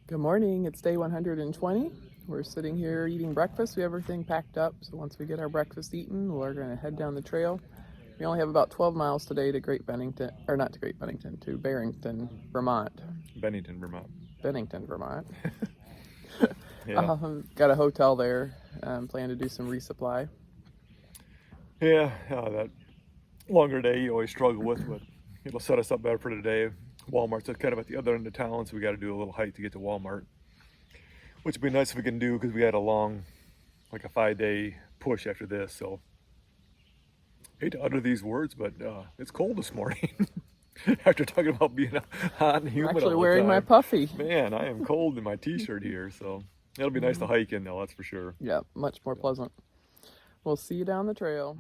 Good morning, it's day 120. We're sitting here eating breakfast. We have everything packed up, so once we get our breakfast eaten, we're going to head down the trail. We only have about 12 miles today to Great Bennington, or not to Great Bennington, to Barrington, Vermont. Bennington, Vermont. Bennington, Vermont. Yeah. Got a hotel there, plan to do some resupply. Yeah, that longer day you always struggle with, but it'll set us up better for today. Walmart's kind of at the other end of town, so we got to do a little hike to get to Walmart, which would be nice if we can do because we had a long, like a 5-day push after this. So, hate to utter these words, but it's cold this morning. After talking about being hot and humid, I'm actually all the wearing time. my puffy. Man, I am cold in my t-shirt here, so it'll be nice to hike in though, that's for sure. Yeah, much more pleasant. We'll see you down the trail.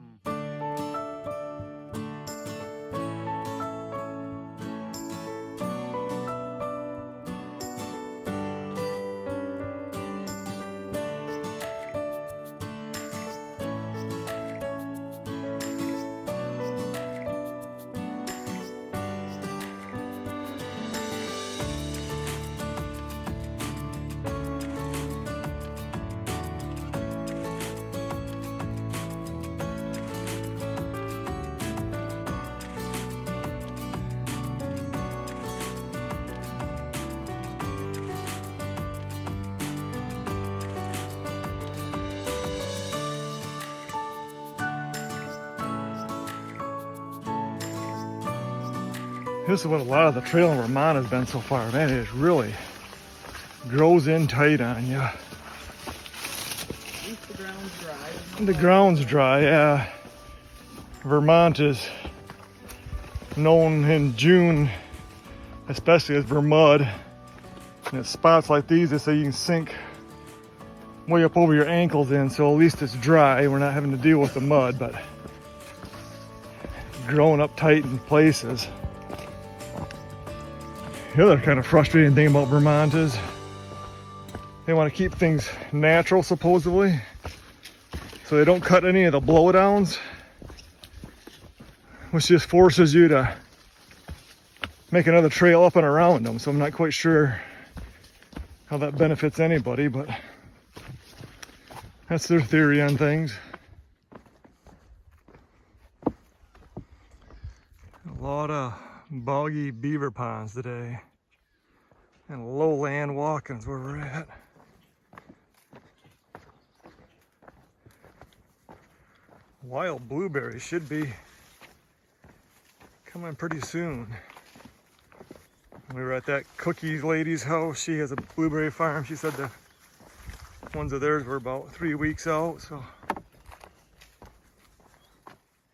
This is what a lot of the trail in Vermont has been so far. Man, it really grows in tight on you. At least the ground's dry. The ground's dry, yeah. Vermont is known in June, especially as Vermud. And it's spots like these that say you can sink way up over your ankles in, so at least it's dry. We're not having to deal with the mud, but growing up tight in places. The other kind of frustrating thing about Vermont is they want to keep things natural, supposedly, so they don't cut any of the blowdowns, which just forces you to make another trail up and around them. So I'm not quite sure how that benefits anybody, but that's their theory on things. A lot of boggy beaver ponds today, and lowland walking is where we're at. Wild blueberries should be coming pretty soon. We were at that Cookies lady's house. She has a blueberry farm. She said the ones of theirs were about 3 weeks out, so.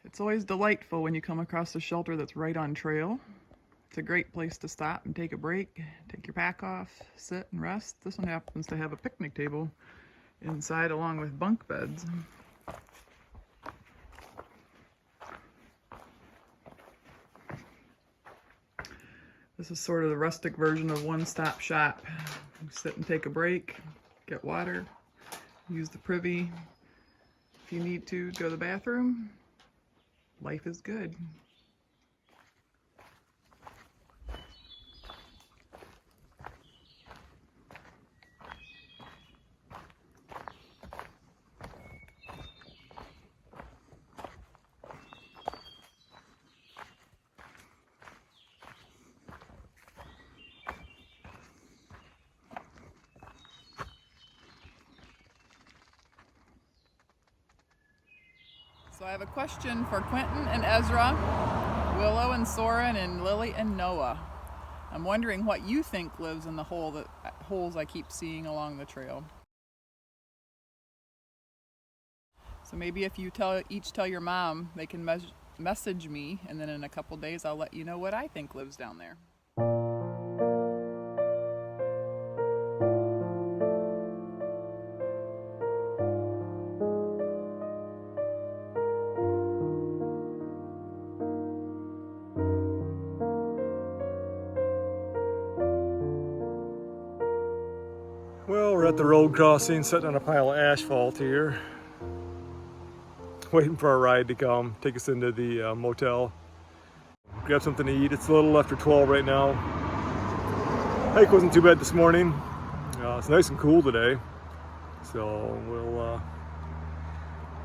It's always delightful when you come across a shelter that's right on trail. It's a great place to stop and take a break, take your pack off, sit and rest. This one happens to have a picnic table inside along with bunk beds. This is sort of the rustic version of one-stop shop. You sit and take a break, get water, use the privy. If you need to go to the bathroom, life is good. So I have a question for Quentin and Ezra, Willow and Soren, and Lily and Noah. I'm wondering what you think lives in the holes I keep seeing along the trail. So maybe if you each tell your mom, they can message me, and then in a couple days I'll let you know what I think lives down there. Well, we're at the road crossing, sitting on a pile of asphalt here, waiting for our ride to come, take us into the motel. Grab something to eat. It's a little after 12 right now. Hike wasn't too bad this morning. It's nice and cool today, so we'll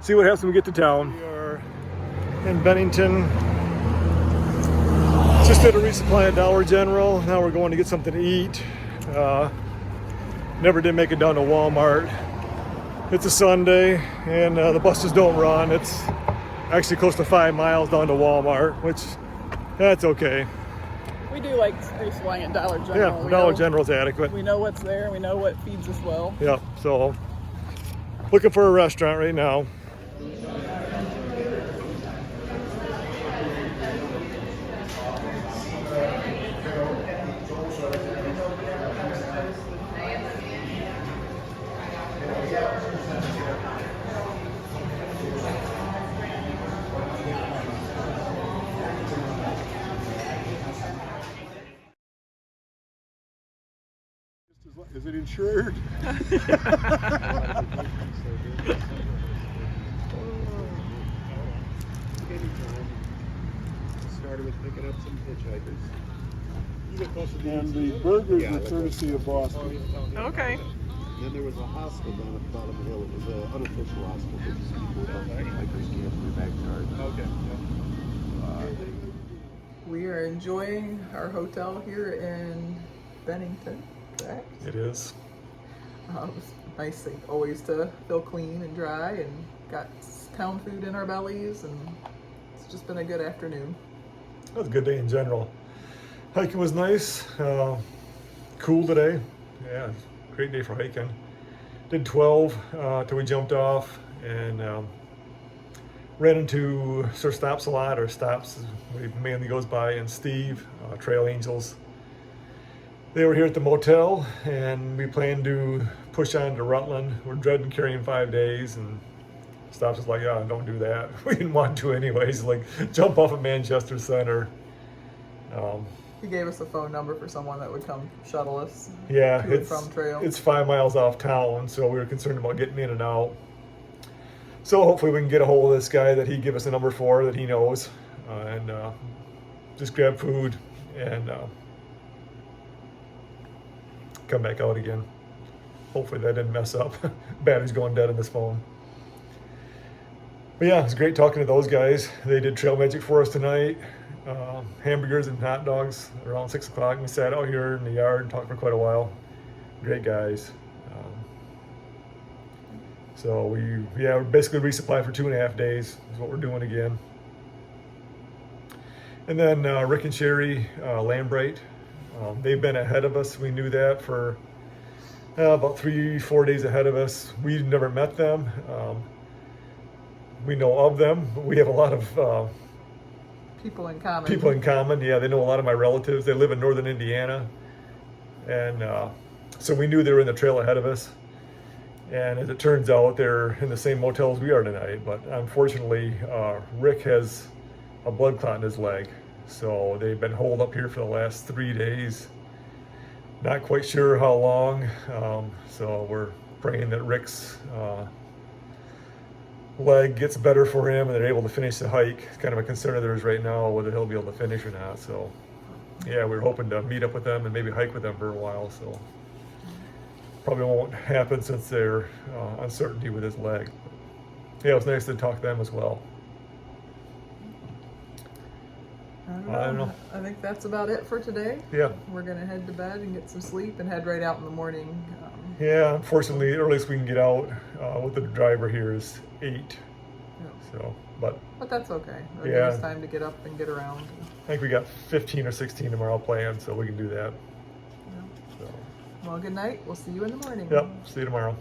see what happens when we get to town. We are in Bennington. Just did a resupply at Dollar General. Now we're going to get something to eat. Never did make it down to Walmart. It's a Sunday and the buses don't run. It's actually close to 5 miles down to Walmart, which that's okay. We do like resupplying at Dollar General. Yeah, Dollar General's adequate. We know what's there. We know what feeds us well. Yeah, so looking for a restaurant right now. Is it insured? Started with picking up some hitchhikers. And the burgers are courtesy of Boston. Okay. Then there was a hostel down at the bottom of the hill. It was an unofficial hostel, but just people down there, hikers camp in their backyard. Okay. We are enjoying our hotel here in Bennington, correct? It is. It's nice always to feel clean and dry and got town food in our bellies, and it's just been a good afternoon. It was a good day in general. Hiking was nice. Cool today. Yeah, great day for hiking. Did 12 till we jumped off and ran into Sir Stops a lot, or Stops, he mainly goes by, and Steve, Trail Angels. They were here at the motel and we planned to push on to Rutland. We're dreading carrying 5 days, and Stops was like, yeah, don't do that. We didn't want to anyways, like jump off at Manchester Center. He gave us a phone number for someone that would come shuttle us Yeah, to and from trail. It's 5 miles off town, so we were concerned about getting in and out. So hopefully we can get a hold of this guy that he gave us a number for that he knows, and just grab food and come back out again. Hopefully that didn't mess up. Battery's going dead on this phone. But yeah, it's great talking to those guys. They did trail magic for us tonight. Hamburgers and hot dogs around 6 o'clock. We sat out here in the yard and talked for quite a while. Great guys. So we're basically resupplied for 2.5 days is what we're doing again. And then Rick and Sherry Lambright, they've been ahead of us. We knew that for about 3-4 days ahead of us. We never met them. We know of them. We have a lot of People in common. people in common. Yeah, they know a lot of my relatives. They live in northern Indiana. And so we knew they were in the trail ahead of us. And as it turns out, they're in the same motel as we are tonight. But unfortunately, Rick has a blood clot in his leg. So they've been holed up here for the last 3 days. Not quite sure how long. So we're praying that Rick's leg gets better for him and they're able to finish the hike. It's kind of a concern of theirs right now, whether he'll be able to finish or not. So yeah, we're hoping to meet up with them and maybe hike with them for a while. So probably won't happen since their uncertainty with his leg. Yeah, it was nice to talk to them as well. I don't know. I think that's about it for today. Yeah. We're gonna head to bed and get some sleep and head right out in the morning. Yeah, unfortunately, the earliest we can get out with the driver here is 8. Yeah. So, but But that's okay. It'll Yeah. give us time to get up and get around. I think we got 15 or 16 tomorrow planned, so we can do that. Yeah. So, Well, good night. We'll see you in the morning. yep, see you tomorrow.